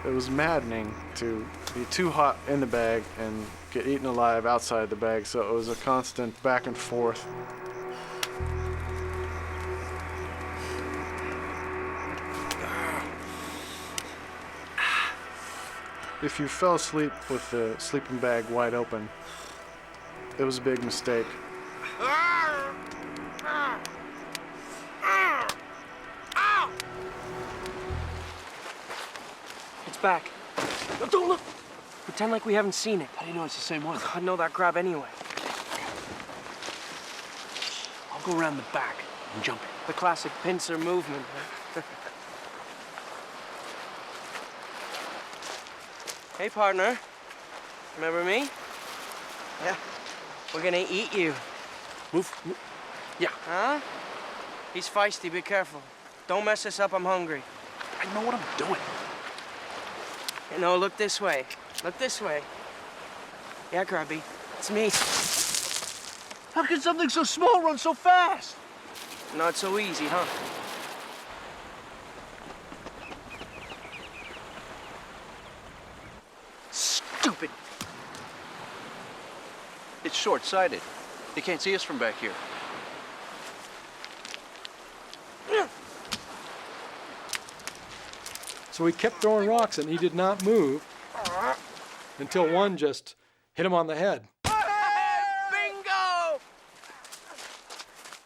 It was maddening to be too hot in the bag and get eaten alive outside the bag, so it was a constant back and forth. If you fell asleep with the sleeping bag wide open, it was a big mistake. It's back. No, don't look! Pretend like we haven't seen it. How do you know it's the same one? I know that crab anyway. I'll go around the back and jump it. The classic pincer movement. Hey, partner. Remember me? Yeah. We're gonna eat you. Move. Yeah. Huh? He's feisty, be careful. Don't mess this up, I'm hungry. I know what I'm doing. No, look this way. Look this way. Yeah, Grubby, it's me. How can something so small run so fast? Not so easy, huh? Stupid. It's short-sighted. They can't see us from back here. So he kept throwing rocks and he did not move until one just hit him on the head. Bingo!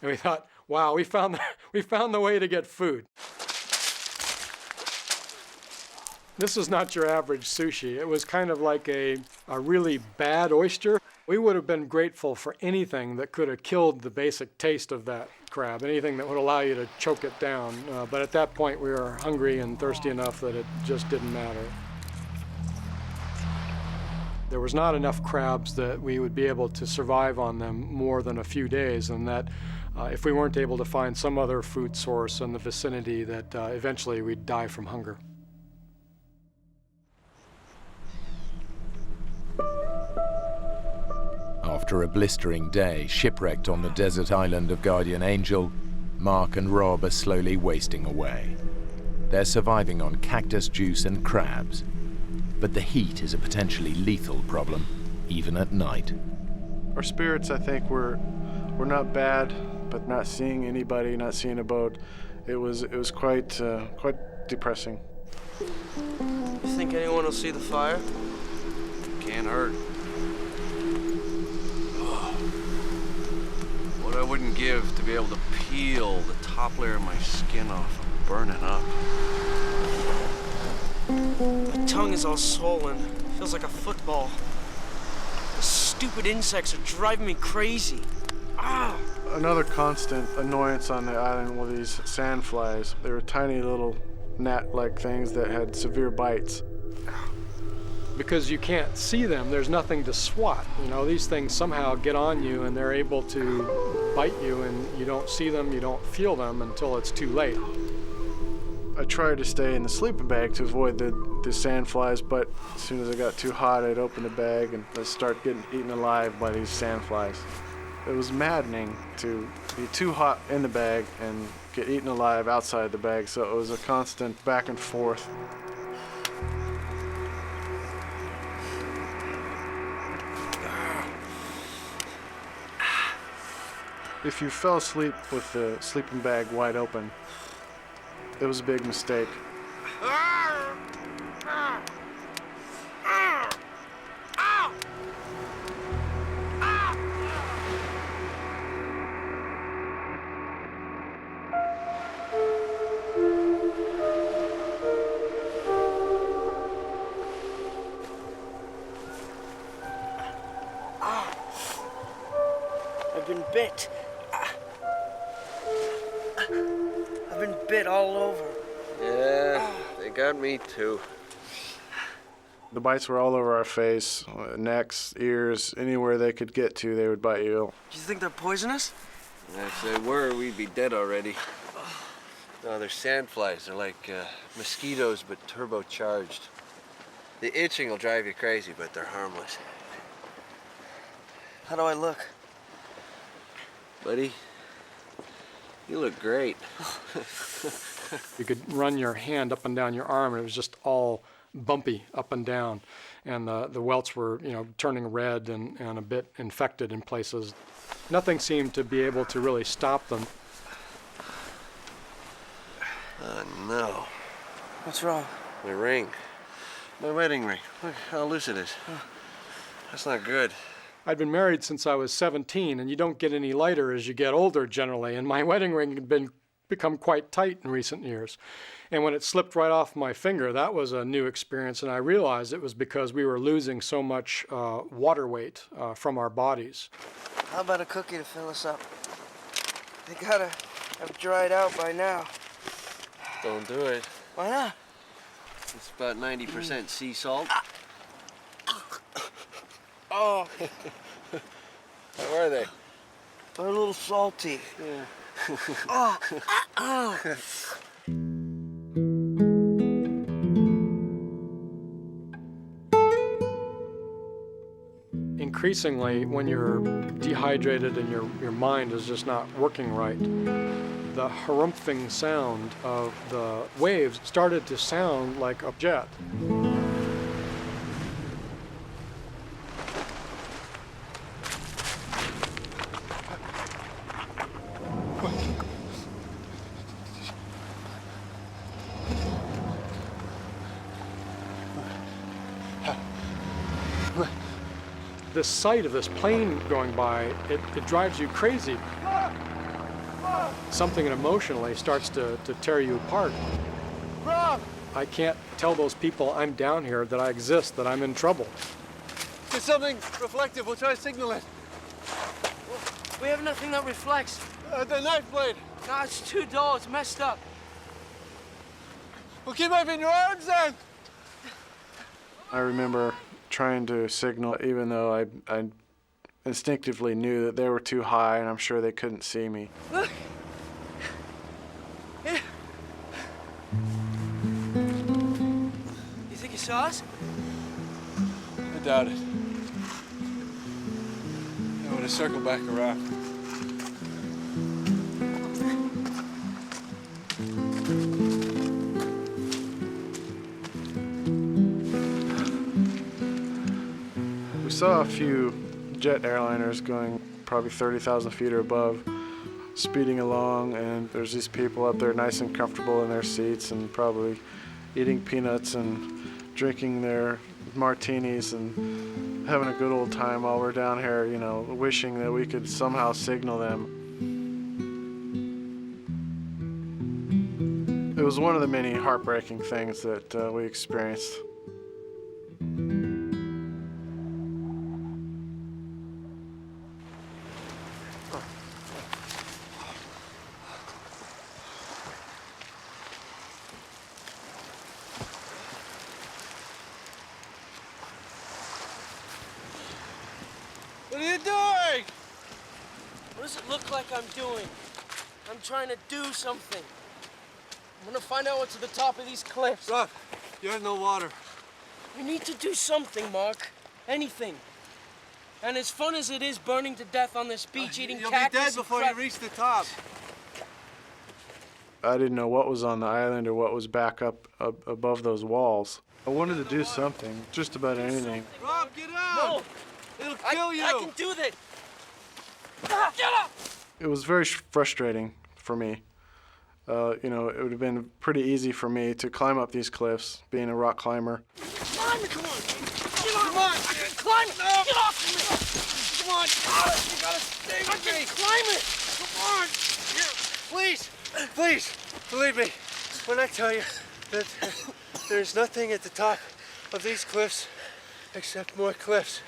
And we thought, wow, we found the way to get food. This was not your average sushi. It was kind of like a really bad oyster. We would have been grateful for anything that could have killed the basic taste of that crab, anything that would allow you to choke it down. But at that point, we were hungry and thirsty enough that it just didn't matter. There was not enough crabs that we would be able to survive on them more than a few days, and that if we weren't able to find some other food source in the vicinity, that eventually we'd die from hunger. After a blistering day shipwrecked on the desert island of Guardian Angel, Mark and Rob are slowly wasting away. They're surviving on cactus juice and crabs, but the heat is a potentially lethal problem, even at night. Our spirits, I think, were not bad, but not seeing anybody, not seeing a boat, it was quite depressing. You think anyone will see the fire? Can't hurt. What I wouldn't give to be able to peel the top layer of my skin off and burn it up. My tongue is all swollen. Feels like a football. The stupid insects are driving me crazy. Ah! Another constant annoyance on the island were these sandflies. They were tiny little gnat-like things that had severe bites. Because you can't see them, there's nothing to swat. You know, these things somehow get on you and they're able to bite you, and you don't see them, you don't feel them until it's too late. I tried to stay in the sleeping bag to avoid the sand flies, but as soon as it got too hot, I'd open the bag and I'd start getting eaten alive by these sand flies. It was maddening to be too hot in the bag and get eaten alive outside the bag, so it was a constant back and forth. If you fell asleep with the sleeping bag wide open, it was a big mistake. I've been bit. I've been bit all over. Yeah, they got me too. The bites were all over our face, necks, ears, anywhere they could get to, they would bite you. Do you think they're poisonous? If they were, we'd be dead already. No, they're sandflies. They're like mosquitoes, but turbocharged. The itching will drive you crazy, but they're harmless. How do I look? Buddy, you look great. You could run your hand up and down your arm, and it was just all bumpy up and down, and the welts were, turning red and a bit infected in places. Nothing seemed to be able to really stop them. Oh, no. What's wrong? My ring. My wedding ring. Look how loose it is. That's not good. I'd been married since I was 17, and you don't get any lighter as you get older generally, and my wedding ring had become quite tight in recent years. And when it slipped right off my finger, that was a new experience, and I realized it was because we were losing so much water weight from our bodies. How about a cookie to fill us up? They gotta have dried out by now. Don't do it. Why not? It's about 90% sea salt. Oh, How are they? they're a little salty. Yeah. Oh. Increasingly, when you're dehydrated and your mind is just not working right, the harumphing sound of the waves started to sound like a jet. The sight of this plane going by, it drives you crazy. Something emotionally starts to tear you apart. I can't tell those people I'm down here that I exist, that I'm in trouble. There's something reflective. We'll try to signal it. We have nothing that reflects. The knife blade. Nah, it's too dull. It's messed up. Well, keep waving your arms then. I remember trying to signal, even though I instinctively knew that they were too high, and I'm sure they couldn't see me. Look. Here. You think you saw us? I doubt it. I would have circled back around. We saw a few jet airliners going probably 30,000 feet or above, speeding along, and there's these people up there nice and comfortable in their seats and probably eating peanuts and drinking their martinis and having a good old time while we're down here, wishing that we could somehow signal them. It was one of the many heartbreaking things that we experienced. What are you doing? What does it look like I'm doing? I'm trying to do something. I'm gonna find out what's at the top of these cliffs. Rob, you're in no water. We need to do something, Mark. Anything. And as fun as it is burning to death on this beach, eating You'll cactus be dead and before crap- you reach the top. I didn't know what was on the island or what was back up above those walls. I wanted to do something, just about anything. Rob, get out! No! It'll kill you! I can do that! Ah, get up! It was very frustrating for me. It would have been pretty easy for me to climb up these cliffs, being a rock climber. Climb it, come on! Get off! Come on! I can climb it! No. Get off of me! Come on! You gotta stay with me! Climb it! Come on! Please, please, believe me when I tell you that there's nothing at the top of these cliffs except more cliffs.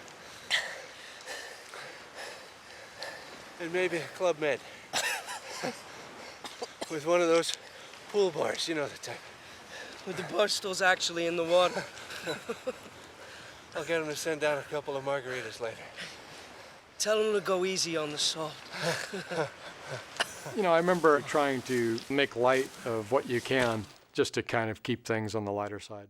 And maybe a Club Med. With one of those pool bars, you know the type. With the bar stools actually in the water. I'll get him to send down a couple of margaritas later. Tell him to go easy on the salt. I remember trying to make light of what you can, just to kind of keep things on the lighter side.